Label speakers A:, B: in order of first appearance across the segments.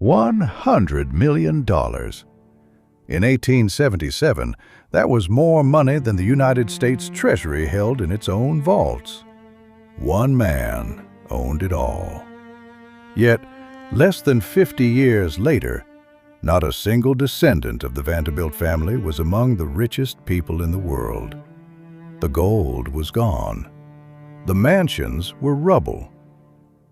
A: $100 million. In 1877, that was more money than the United States Treasury held in its own vaults. One man owned it all. Yet, less than 50 years later, not a single descendant of the Vanderbilt family was among the richest people in the world. The gold was gone. The mansions were rubble.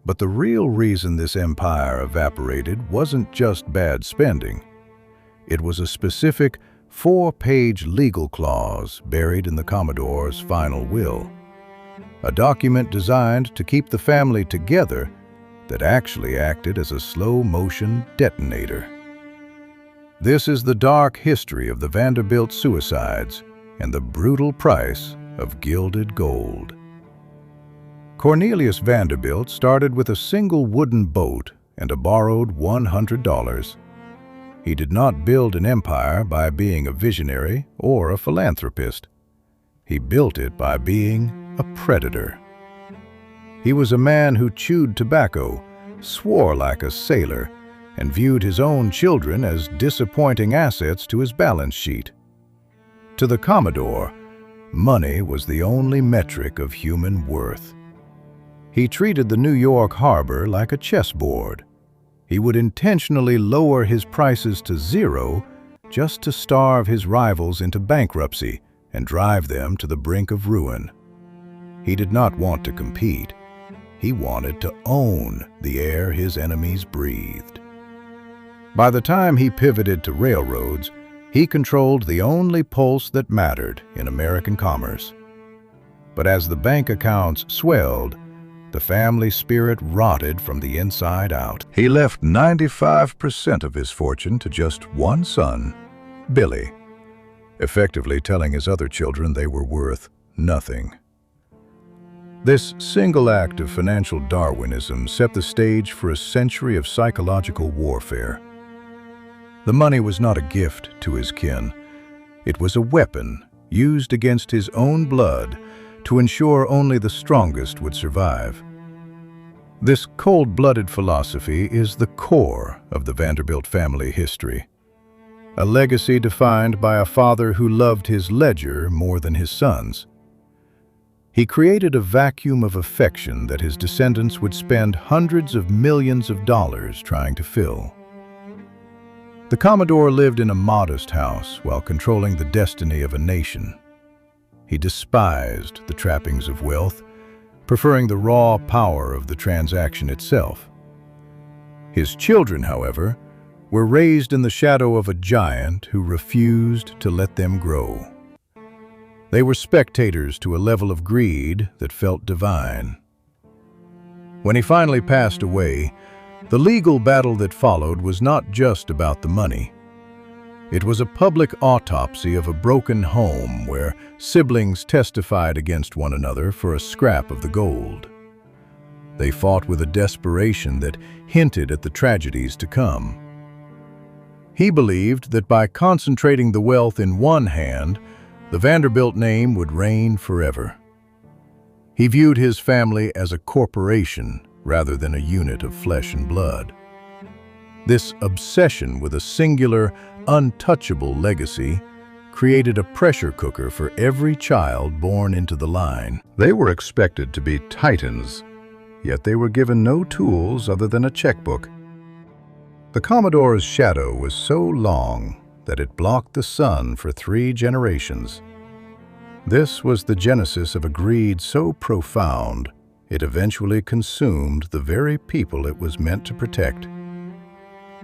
A: But the real reason this empire evaporated wasn't just bad spending. It was a specific 4-page legal clause buried in the Commodore's final will. A document designed to keep the family together that actually acted as a slow-motion detonator. This is the dark history of the Vanderbilt suicides and the brutal price of gilded gold. Cornelius Vanderbilt started with a single wooden boat and a borrowed $100. He did not build an empire by being a visionary or a philanthropist. He built it by being a predator. He was a man who chewed tobacco, swore like a sailor, and viewed his own children as disappointing assets to his balance sheet. To the Commodore, money was the only metric of human worth. He treated the New York harbor like a chessboard. He would intentionally lower his prices to zero just to starve his rivals into bankruptcy and drive them to the brink of ruin. He did not want to compete. He wanted to own the air his enemies breathed. By the time he pivoted to railroads, he controlled the only pulse that mattered in American commerce. But as the bank accounts swelled, the family spirit rotted from the inside out. He left 95% of his fortune to just one son, Billy, effectively telling his other children they were worth nothing. This single act of financial Darwinism set the stage for a century of psychological warfare. The money was not a gift to his kin. It was a weapon used against his own blood to ensure only the strongest would survive. This cold-blooded philosophy is the core of the Vanderbilt family history, a legacy defined by a father who loved his ledger more than his sons. He created a vacuum of affection that his descendants would spend hundreds of millions of dollars trying to fill. The Commodore lived in a modest house while controlling the destiny of a nation. He despised the trappings of wealth, preferring the raw power of the transaction itself. His children, however, were raised in the shadow of a giant who refused to let them grow. They were spectators to a level of greed that felt divine. When he finally passed away, the legal battle that followed was not just about the money. It was a public autopsy of a broken home where siblings testified against one another for a scrap of the gold. They fought with a desperation that hinted at the tragedies to come. He believed that by concentrating the wealth in one hand, the Vanderbilt name would reign forever. He viewed his family as a corporation rather than a unit of flesh and blood. This obsession with a singular, untouchable legacy created a pressure cooker for every child born into the line. They were expected to be titans, yet they were given no tools other than a checkbook. The Commodore's shadow was so long that it blocked the sun for 3 generations. This was the genesis of a greed so profound it eventually consumed the very people it was meant to protect.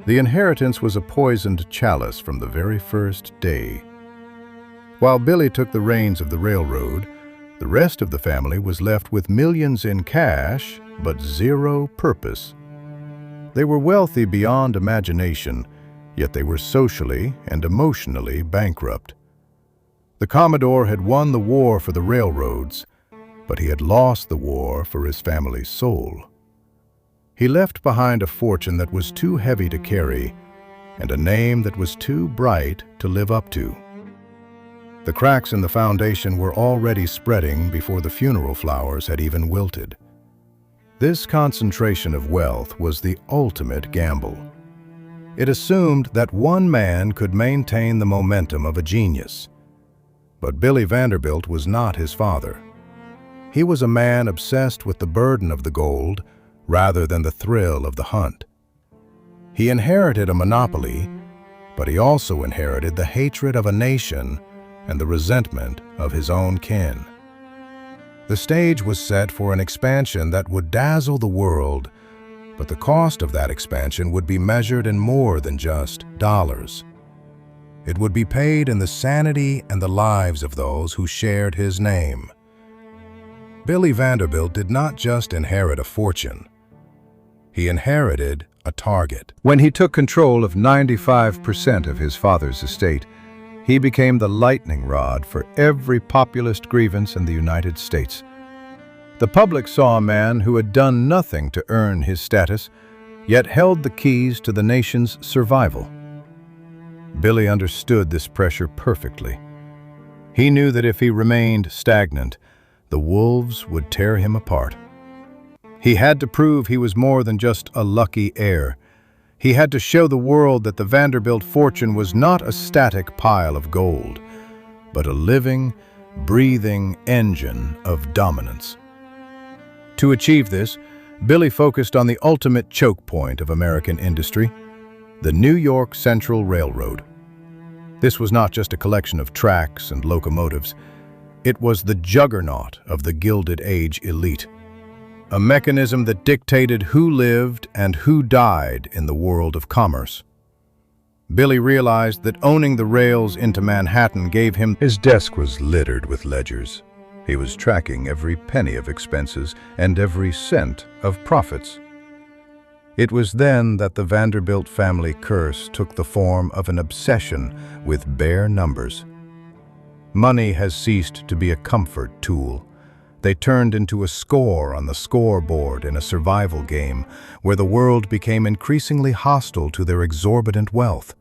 A: The inheritance was a poisoned chalice from the very first day. While Billy took the reins of the railroad, the rest of the family was left with millions in cash, but zero purpose. They were wealthy beyond imagination, yet they were socially and emotionally bankrupt. The Commodore had won the war for the railroads, but he had lost the war for his family's soul. He left behind a fortune that was too heavy to carry and a name that was too bright to live up to. The cracks in the foundation were already spreading before the funeral flowers had even wilted. This concentration of wealth was the ultimate gamble. It assumed that one man could maintain the momentum of a genius. But Billy Vanderbilt was not his father. He was a man obsessed with the burden of the gold rather than the thrill of the hunt. He inherited a monopoly, but he also inherited the hatred of a nation and the resentment of his own kin. The stage was set for an expansion that would dazzle the world, but the cost of that expansion would be measured in more than just dollars. It would be paid in the sanity and the lives of those who shared his name. Billy Vanderbilt did not just inherit a fortune. He inherited a target. When he took control of 95% of his father's estate, he became the lightning rod for every populist grievance in the United States. The public saw a man who had done nothing to earn his status, yet held the keys to the nation's survival. Billy understood this pressure perfectly. He knew that if he remained stagnant, the wolves would tear him apart. He had to prove he was more than just a lucky heir. He had to show the world that the Vanderbilt fortune was not a static pile of gold, but a living, breathing engine of dominance. To achieve this, Billy focused on the ultimate choke point of American industry, the New York Central Railroad. This was not just a collection of tracks and locomotives. It was the juggernaut of the Gilded Age elite, a mechanism that dictated who lived and who died in the world of commerce. Billy realized that owning the rails into Manhattan gave him... His desk was littered with ledgers. He was tracking every penny of expenses and every cent of profits. It was then that the Vanderbilt family curse took the form of an obsession with bare numbers. Money has ceased to be a comfort tool. They turned into a score on the scoreboard in a survival game where the world became increasingly hostile to their exorbitant wealth.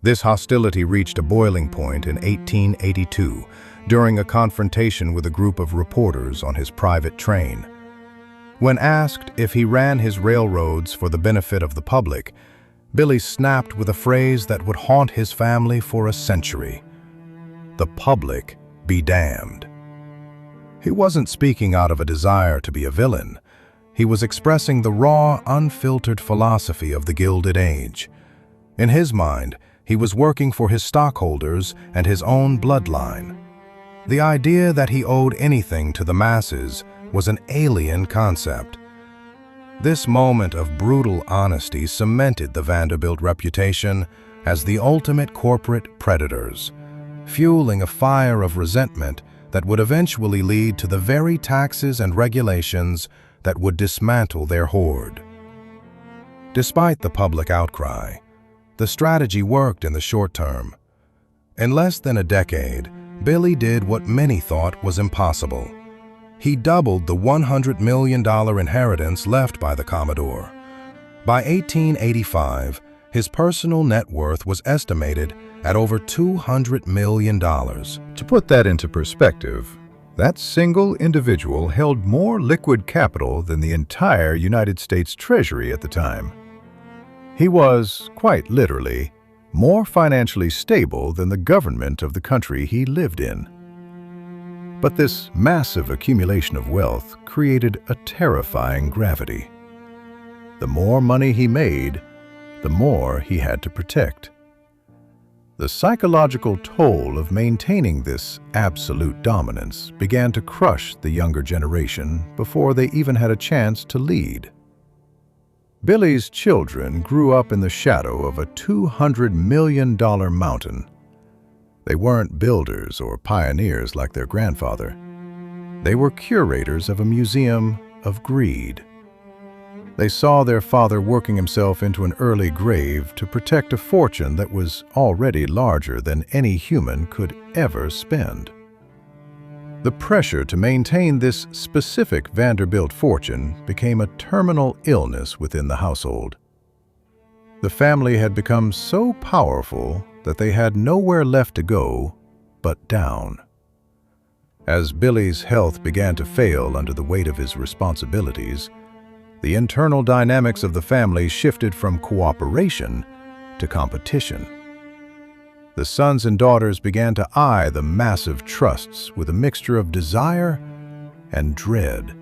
A: This hostility reached a boiling point in 1882 during a confrontation with a group of reporters on his private train. When asked if he ran his railroads for the benefit of the public, Billy snapped with a phrase that would haunt his family for a century: "The public be damned." He wasn't speaking out of a desire to be a villain. He was expressing the raw, unfiltered philosophy of the Gilded Age. In his mind, he was working for his stockholders and his own bloodline. The idea that he owed anything to the masses was an alien concept. This moment of brutal honesty cemented the Vanderbilt reputation as the ultimate corporate predators, fueling a fire of resentment that would eventually lead to the very taxes and regulations that would dismantle their hoard. Despite the public outcry, the strategy worked in the short term. In less than a decade, Billy did what many thought was impossible. He doubled the $100 million inheritance left by the Commodore. By 1885, his personal net worth was estimated at over $200 million. To put that into perspective, that single individual held more liquid capital than the entire United States Treasury at the time. He was, quite literally, more financially stable than the government of the country he lived in. But this massive accumulation of wealth created a terrifying gravity. The more money he made, the more he had to protect. The psychological toll of maintaining this absolute dominance began to crush the younger generation before they even had a chance to lead. Billy's children grew up in the shadow of a $200 million mountain. They weren't builders or pioneers like their grandfather. They were curators of a museum of greed. They saw their father working himself into an early grave to protect a fortune that was already larger than any human could ever spend. The pressure to maintain this specific Vanderbilt fortune became a terminal illness within the household. The family had become so powerful that they had nowhere left to go but down. As Billy's health began to fail under the weight of his responsibilities, the internal dynamics of the family shifted from cooperation to competition. The sons and daughters began to eye the massive trusts with a mixture of desire and dread.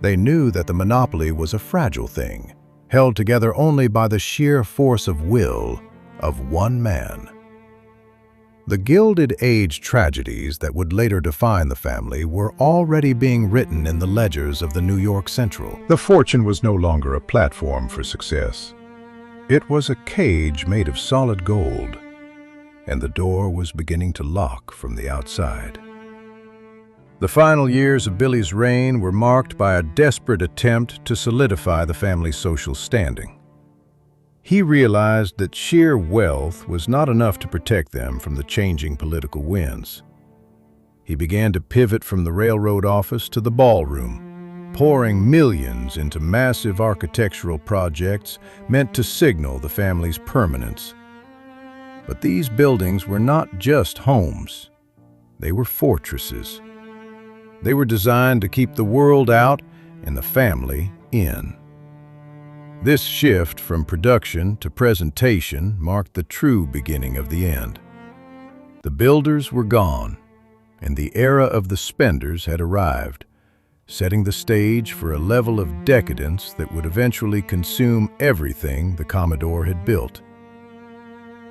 A: They knew that the monopoly was a fragile thing, held together only by the sheer force of will of one man. The Gilded Age tragedies that would later define the family were already being written in the ledgers of the New York Central.
B: The fortune was no longer a platform for success. It was a cage made of solid gold, and the door was beginning to lock from the outside. The final years of Billy's reign were marked by a desperate attempt to solidify the family's social standing. He realized that sheer wealth was not enough to protect them from the changing political winds. He began to pivot from the railroad office to the ballroom, pouring millions into massive architectural projects meant to signal the family's permanence. But these buildings were not just homes. They were fortresses. They were designed to keep the world out and the family in. This shift from production to presentation marked the true beginning of the end. The builders were gone, and the era of the spenders had arrived, setting the stage for a level of decadence that would eventually consume everything the Commodore had built.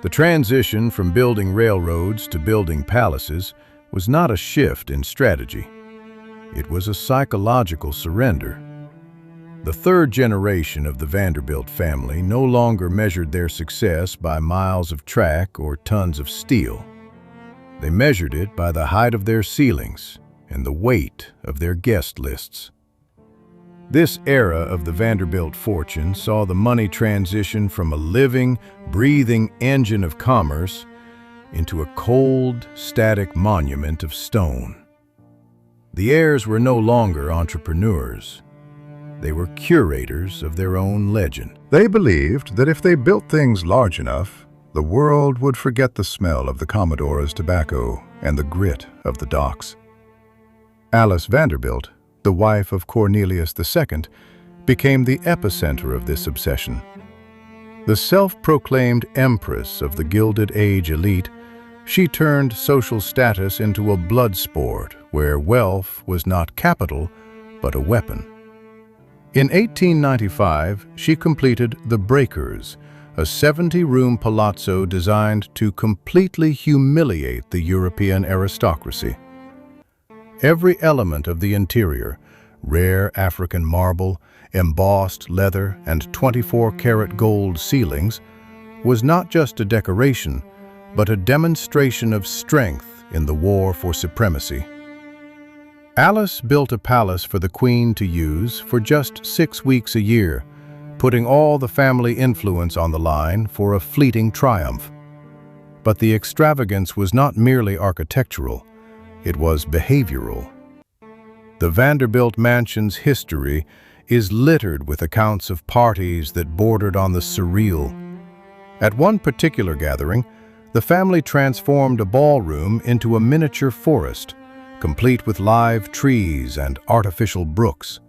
B: The transition from building railroads to building palaces was not a shift in strategy. It was a psychological surrender. The third generation of the Vanderbilt family no longer measured their success by miles of track or tons of steel. They measured it by the height of their ceilings and the weight of their guest lists. This era of the Vanderbilt fortune saw the money transition from a living, breathing engine of commerce into a cold, static monument of stone. The heirs were no longer entrepreneurs. They were curators of their own legend. They believed that if they built things large enough, the world would forget the smell of the Commodore's tobacco and the grit of the docks. Alice Vanderbilt, the wife of Cornelius II, became the epicenter of this obsession. The self-proclaimed empress of the Gilded Age elite, she turned social status into a blood sport where wealth was not capital, but a weapon. In 1895, she completed The Breakers, a 70-room palazzo designed to completely humiliate the European aristocracy. Every element of the interior, rare African marble, embossed leather, and 24-karat gold ceilings, was not just a decoration, but a demonstration of strength in the war for supremacy. Alice built a palace for the Queen to use for just 6 weeks a year, putting all the family influence on the line for a fleeting triumph. But the extravagance was not merely architectural, it was behavioral. The Vanderbilt mansion's history is littered with accounts of parties that bordered on the surreal. At one particular gathering, the family transformed a ballroom into a miniature forest, complete with live trees and artificial brooks.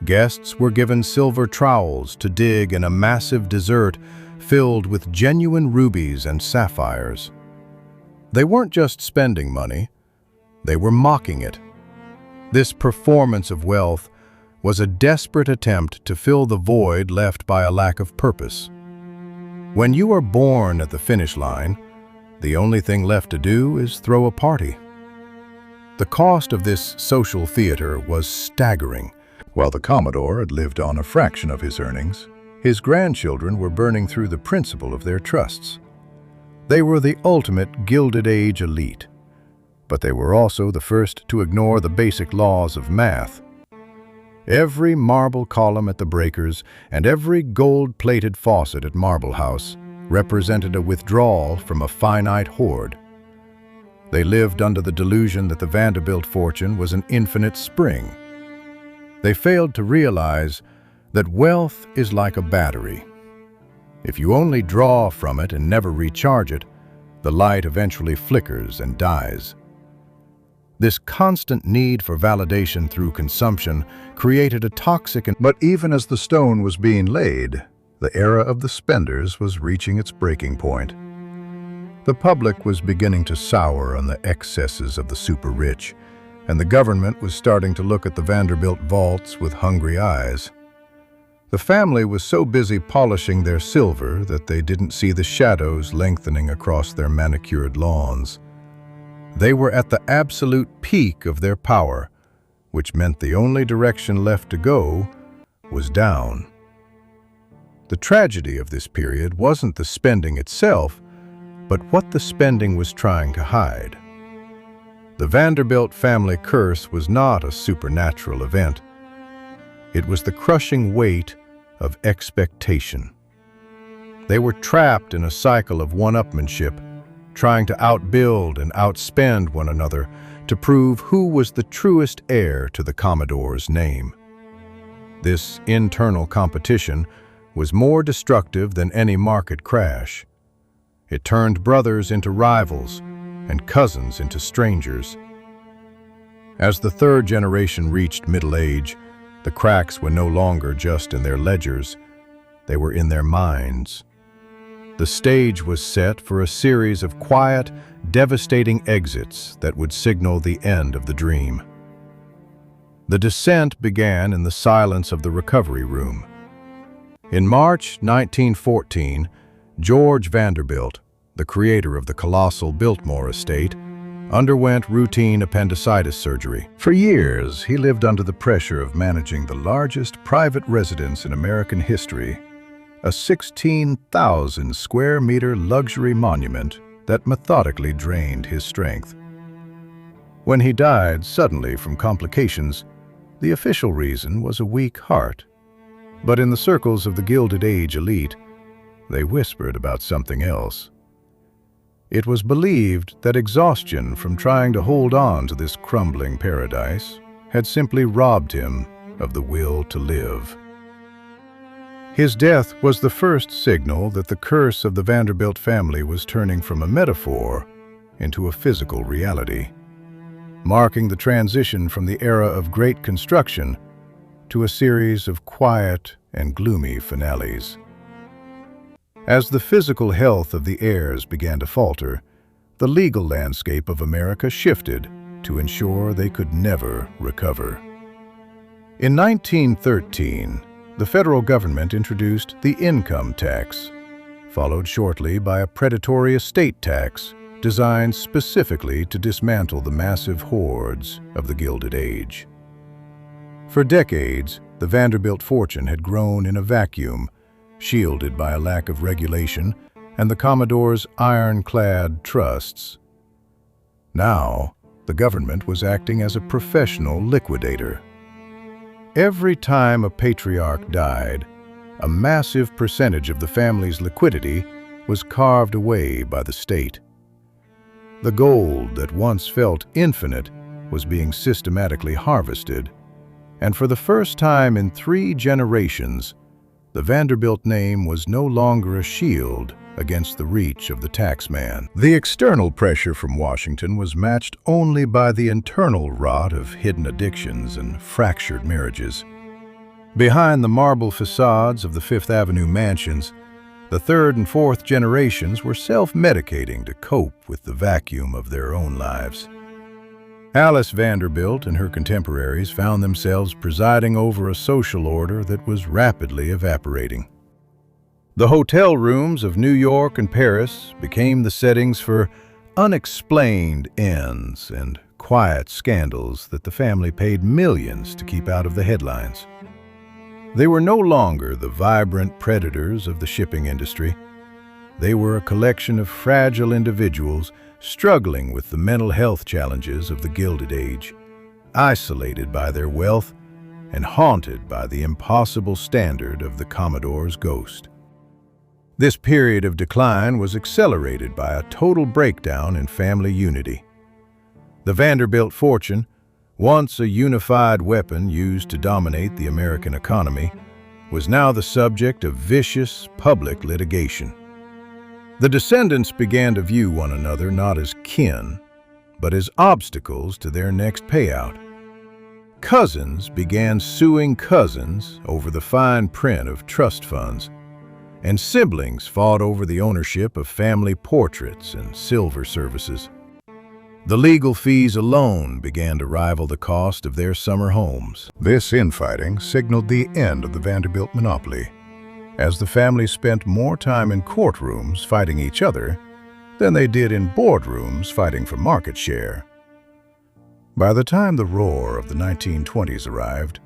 B: Guests were given silver trowels to dig in a massive dessert filled with genuine rubies and sapphires. They weren't just spending money, they were mocking it. This performance of wealth was a desperate attempt to fill the void left by a lack of purpose. When you are born at the finish line, the only thing left to do is throw a party. The cost of this social theater was staggering. While the Commodore had lived on a fraction of his earnings, his grandchildren were burning through the principal of their trusts. They were the ultimate Gilded Age elite, but they were also the first to ignore the basic laws of math. Every marble column at the Breakers and every gold-plated faucet at Marble House represented a withdrawal from a finite hoard. They lived under the delusion that the Vanderbilt fortune was an infinite spring. They failed to realize that wealth is like a battery. If you only draw from it and never recharge it, the light eventually flickers and dies. This constant need for validation through consumption created a toxic. But even as the stone was being laid, The era of the spenders was reaching its breaking point. The public was beginning to sour on the excesses of the super-rich, and the government was starting to look at the Vanderbilt vaults with hungry eyes. The family was so busy polishing their silver that they didn't see the shadows lengthening across their manicured lawns. They were at the absolute peak of their power, which meant the only direction left to go was down. The tragedy of this period wasn't the spending itself, but what the spending was trying to hide. The Vanderbilt family curse was not a supernatural event. It was the crushing weight of expectation. They were trapped in a cycle of one-upmanship, trying to outbuild and outspend one another to prove who was the truest heir to the Commodore's name. This internal competition was more destructive than any market crash. It turned brothers into rivals and cousins into strangers. As the third generation reached middle age, the cracks were no longer just in their ledgers, they were in their minds. The stage was set for a series of quiet, devastating exits that would signal the end of the dream. The descent began in the silence of the recovery room. In March 1914, George Vanderbilt, the creator of the colossal Biltmore estate, underwent routine appendicitis surgery. For years, he lived under the pressure of managing the largest private residence in American history, a 16,000 square meter luxury monument that methodically drained his strength. When he died suddenly from complications, the official reason was a weak heart. But in the circles of the Gilded Age elite, they whispered about something else. It was believed that exhaustion from trying to hold on to this crumbling paradise had simply robbed him of the will to live. His death was the first signal that the curse of the Vanderbilt family was turning from a metaphor into a physical reality, marking the transition from the era of great construction to a series of quiet and gloomy finales. As the physical health of the heirs began to falter, the legal landscape of America shifted to ensure they could never recover. In 1913, the federal government introduced the income tax, followed shortly by a predatory estate tax designed specifically to dismantle the massive hoards of the Gilded Age. For decades, the Vanderbilt fortune had grown in a vacuum, shielded by a lack of regulation and the Commodore's ironclad trusts. Now, the government was acting as a professional liquidator. Every time a patriarch died, a massive percentage of the family's liquidity was carved away by the state. The gold that once felt infinite was being systematically harvested, and for the first time in 3 generations, the Vanderbilt name was no longer a shield against the reach of the taxman. The external pressure from Washington was matched only by the internal rot of hidden addictions and fractured marriages. Behind the marble facades of the Fifth Avenue mansions, the 3rd and 4th generations were self-medicating to cope with the vacuum of their own lives. Alice Vanderbilt and her contemporaries found themselves presiding over a social order that was rapidly evaporating. The hotel rooms of New York and Paris became the settings for unexplained ends and quiet scandals that the family paid millions to keep out of the headlines. They were no longer the vibrant predators of the shipping industry. They were a collection of fragile individuals struggling with the mental health challenges of the Gilded Age, isolated by their wealth and haunted by the impossible standard of the Commodore's ghost. This period of decline was accelerated by a total breakdown in family unity. The Vanderbilt fortune, once a unified weapon used to dominate the American economy, was now the subject of vicious public litigation. The descendants began to view one another not as kin, but as obstacles to their next payout. Cousins began suing cousins over the fine print of trust funds,
A: and siblings fought over the ownership of family portraits and silver services. The legal fees alone began to rival the cost of their summer homes.
B: This infighting signaled the end of the Vanderbilt monopoly, as the family spent more time in courtrooms fighting each other than they did in boardrooms fighting for market share. By the time the roar of the 1920s arrived,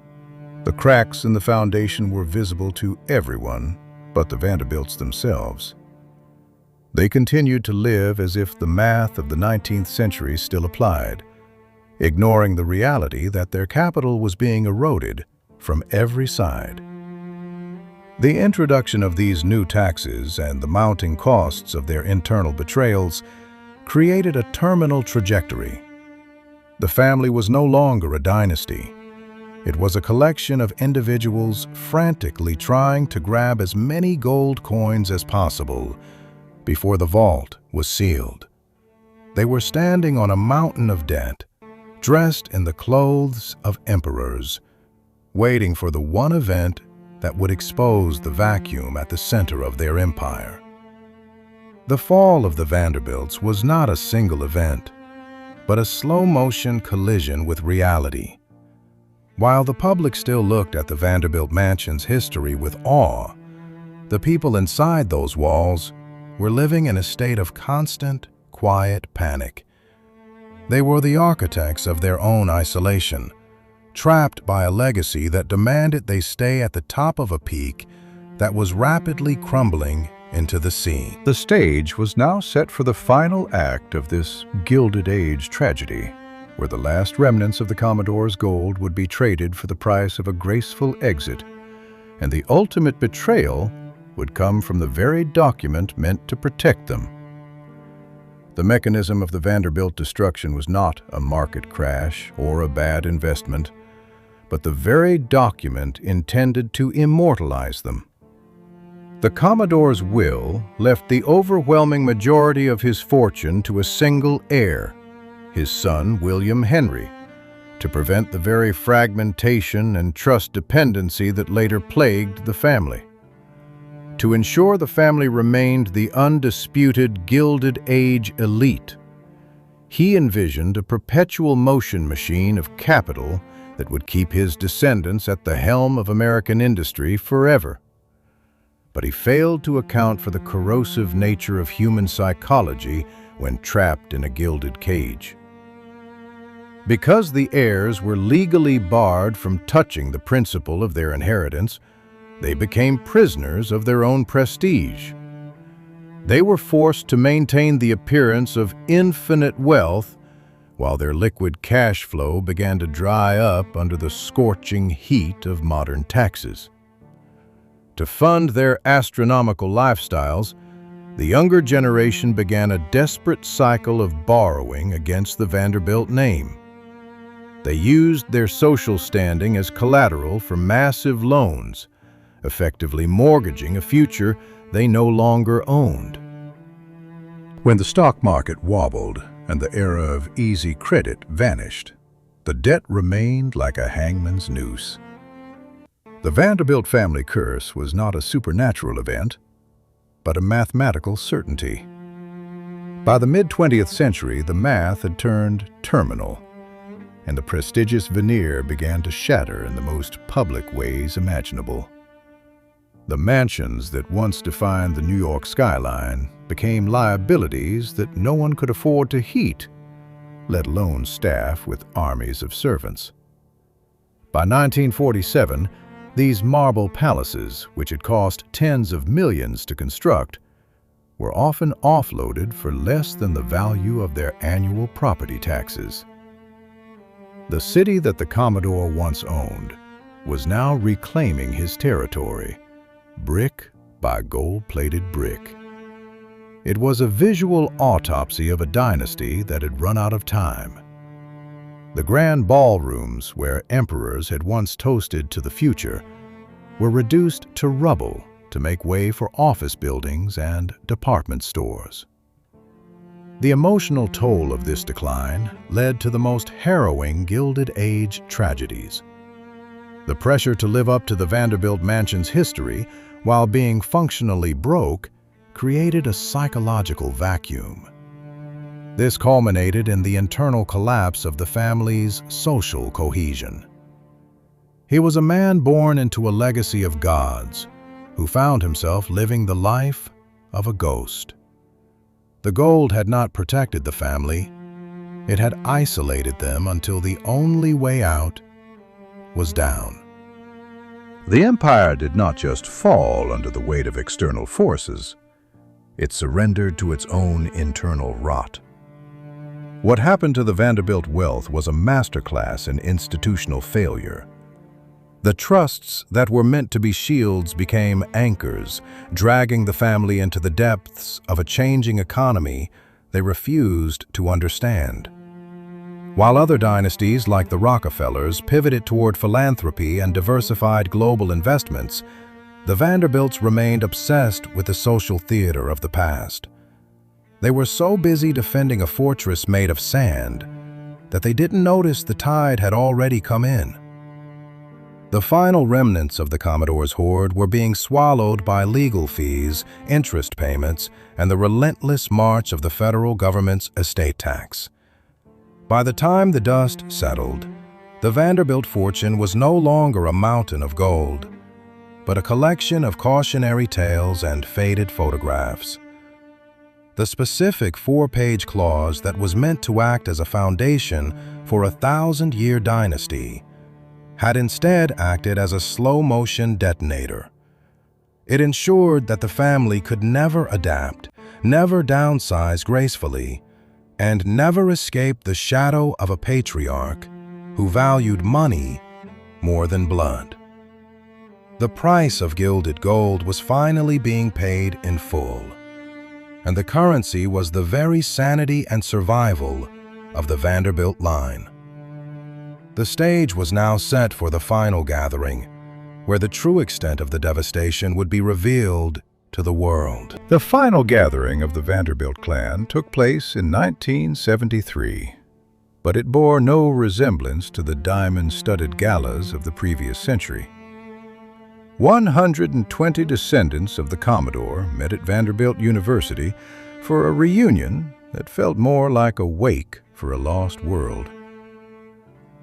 B: the cracks in the foundation were visible to everyone but the Vanderbilts themselves. They continued to live as if the math of the 19th century still applied, ignoring the reality that their capital was being eroded from every side. The introduction of these new taxes and the mounting costs of their internal betrayals created a terminal trajectory. The family was no longer a dynasty. It was a collection of individuals frantically trying to grab as many gold coins as possible before the vault was sealed. They were standing on a mountain of debt, dressed in the clothes of emperors, waiting for the one event that would expose the vacuum at the center of their empire. The fall of the Vanderbilts was not a single event, but a slow-motion collision with reality. While the public still looked at the Vanderbilt mansion's history with awe, the people inside those walls were living in a state of constant, quiet panic. They were the architects of their own isolation, trapped by a legacy that demanded they stay at the top of a peak that was rapidly crumbling into the sea. The stage was now set for the final act of this Gilded Age tragedy, where the last remnants of the Commodore's gold would be traded for the price of a graceful exit, and the ultimate betrayal would come from the very document meant to protect them. The mechanism of the Vanderbilt destruction was not a market crash or a bad investment, but the very document intended to immortalize them. The Commodore's will left the overwhelming majority of his fortune to a single heir, his son William Henry, to prevent the very fragmentation and trust dependency that later plagued the family. To ensure the family remained the undisputed Gilded Age elite, he envisioned a perpetual motion machine of capital that would keep his descendants at the helm of American industry forever. But he failed to account for the corrosive nature of human psychology when trapped in a gilded cage. Because the heirs were legally barred from touching the principal of their inheritance, they became prisoners of their own prestige. They were forced to maintain the appearance of infinite wealth while their liquid cash flow began to dry up under the scorching heat of modern taxes. To fund their astronomical lifestyles, the younger generation began a desperate cycle of borrowing against the Vanderbilt name. They used their social standing as collateral for massive loans, effectively mortgaging a future they no longer owned. When the stock market wobbled and the era of easy credit vanished, the debt remained like a hangman's noose. The Vanderbilt family curse was not a supernatural event, but a mathematical certainty. By the mid-20th century, the math had turned terminal, and the prestigious veneer began to shatter in the most public ways imaginable. The mansions that once defined the New York skyline became liabilities that no one could afford to heat, let alone staff with armies of servants. By 1947, these marble palaces, which had cost tens of millions to construct, were often offloaded for less than the value of their annual property taxes. The city that the Commodore once owned was now reclaiming his territory, brick by gold-plated brick. It was a visual autopsy of a dynasty that had run out of time. The grand ballrooms where emperors had once toasted to the future were reduced to rubble to make way for office buildings and department stores. The emotional toll of this decline led to the most harrowing Gilded Age tragedies. The pressure to live up to the Vanderbilt mansion's history
A: while being functionally broke, created a psychological vacuum. This culminated in the internal collapse of the family's social cohesion. He was a man born into a legacy of gods, who found himself living the life of a ghost. The gold had not protected the family. It had isolated them until the only way out was down.
B: The empire did not just fall under the weight of external forces. It surrendered to its own internal rot. What happened to the Vanderbilt wealth was a masterclass in institutional failure. The trusts that were meant to be shields became anchors, dragging the family into the depths of a changing economy they refused to understand. While other dynasties like the Rockefellers pivoted toward philanthropy and diversified global investments, the Vanderbilts remained obsessed with the social theater of the past. They were so busy defending a fortress made of sand that they didn't notice the tide had already come in. The final remnants of the Commodore's hoard were being swallowed by legal fees, interest payments, and the relentless march of the federal government's estate tax. By the time the dust settled, the Vanderbilt fortune was no longer a mountain of gold, but a collection of cautionary tales and faded photographs. The specific 4-page clause that was meant to act as a foundation for a 1,000-year dynasty had instead acted as a slow-motion detonator. It ensured that the family could never adapt, never downsize gracefully, and never escape the shadow of a patriarch who valued money more than blood. The price of gilded gold was finally being paid in full, and the currency was the very sanity and survival of the Vanderbilt line. The stage was now set for the final gathering, where the true extent of the devastation would be revealed to the world. The final gathering of the Vanderbilt clan took place in 1973, but it bore no resemblance to the diamond-studded galas of the previous century. 120 descendants of the Commodore met at Vanderbilt University for a reunion that felt more like a wake for a lost world.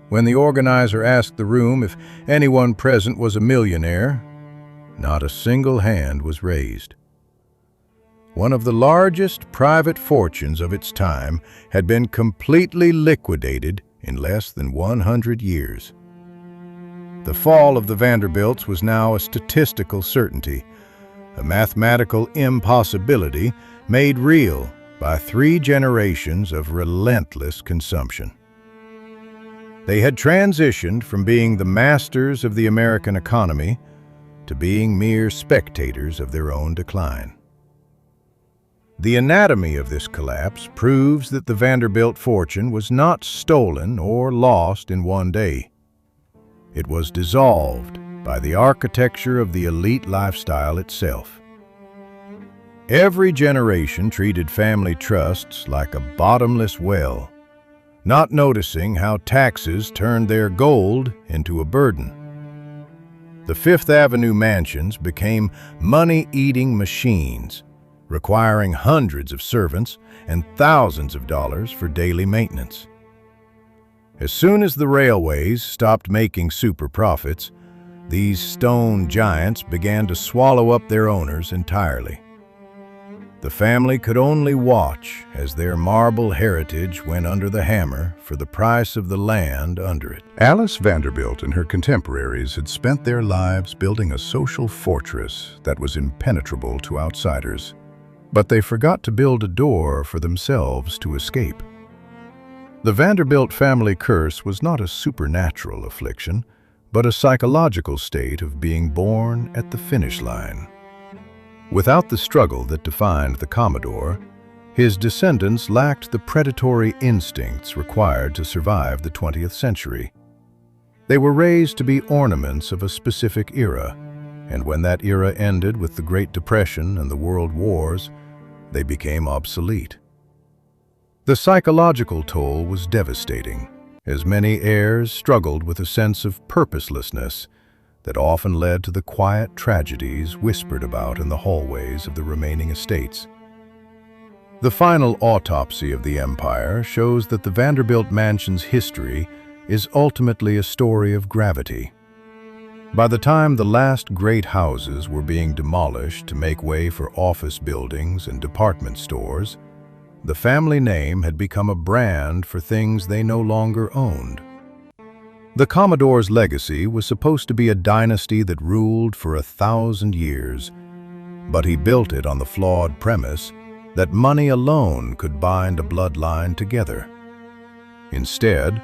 B: When the organizer asked the room if anyone present was a millionaire, not a single hand was raised. One of the largest private fortunes of its time had been completely liquidated in less than 100 years. The fall of the Vanderbilts was now a statistical certainty, a mathematical impossibility made real by 3 generations of relentless consumption. They had transitioned from being the masters of the American economy to being mere spectators of their own decline. The anatomy of this collapse proves that the Vanderbilt fortune was not stolen or lost in one day. It was dissolved by the architecture of the elite lifestyle itself. Every generation treated family trusts like a bottomless well, not noticing how taxes turned their gold into a burden. The Fifth Avenue mansions became money-eating machines, requiring hundreds of servants and thousands of dollars for daily maintenance. As soon as the railways stopped making super profits, these stone giants began to swallow up their owners entirely. The family could only watch as their marble heritage went under the hammer for the price of the land under it. Alice Vanderbilt and her contemporaries had spent their lives building a social fortress that was impenetrable to outsiders, but they forgot to build a door for themselves to escape. The Vanderbilt family curse was not a supernatural affliction, but a psychological state of being born at the finish line. Without the struggle that defined the Commodore, his descendants lacked the predatory instincts required to survive the 20th century. They were raised to be ornaments of a specific era, and when that era ended with the Great Depression and the World Wars, they became obsolete. The psychological toll was devastating, as many heirs struggled with a sense of purposelessness,
A: that often led to the quiet tragedies whispered about in the hallways of the remaining estates. The final autopsy of the empire shows that the Vanderbilt mansion's history is ultimately a story of gravity. By the time the last great houses were being demolished to make way for office buildings and department stores, the family name had become a brand for things they no longer owned. The Commodore's legacy was supposed to be a dynasty that ruled for 1,000 years, but he built it on the flawed premise that money alone could bind a bloodline together. Instead,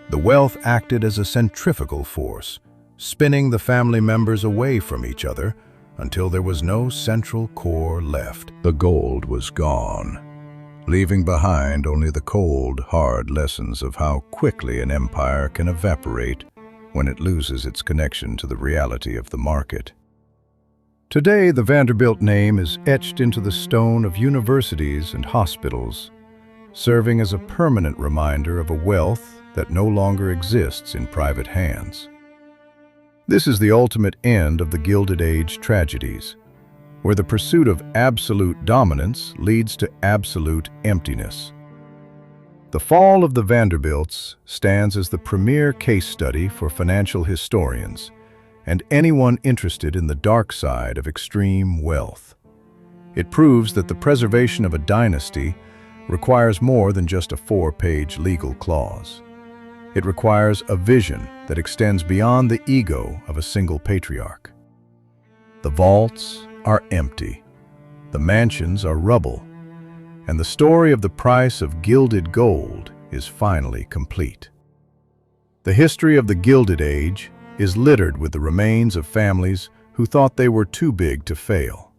A: the wealth acted as a centrifugal force, spinning the family members away from each other until there was no central core left. The gold was gone, leaving behind only the cold, hard lessons of how quickly an empire can evaporate when it loses its connection to the reality of the market. Today, the Vanderbilt name is etched into the stone of universities and hospitals, serving as a permanent reminder of a wealth that no longer exists in private hands. This is the ultimate end of the Gilded Age tragedies, where the pursuit of absolute dominance leads to absolute emptiness. The fall of the Vanderbilts stands as the premier case study for financial historians and anyone interested in the dark side of extreme wealth. It proves that the preservation of a dynasty requires more than just a 4-page legal clause. It requires a vision that extends beyond the ego of a single patriarch. The vaults are empty, the mansions are rubble, and the story of the price of gilded gold is finally complete. The history of the Gilded Age is littered with the remains of families who thought they were too big to fail.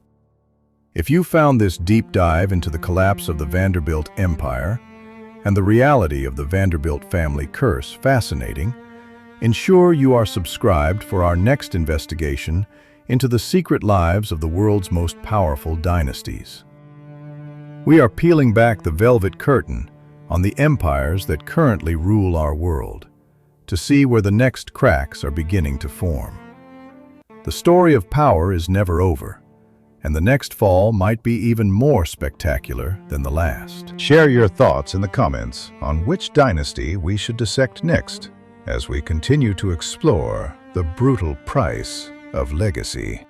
A: If you found this deep dive into the collapse of the Vanderbilt empire and the reality of the Vanderbilt family curse fascinating, ensure you are subscribed for our next investigation into the secret lives of the world's most powerful dynasties. We are peeling back the velvet curtain on the empires that currently rule our world, to see where the next cracks are beginning to form. The story of power is never over, and the next fall might be even more spectacular than the last.
B: Share your thoughts in the comments on which dynasty we should dissect next as we continue to explore the brutal price of legacy.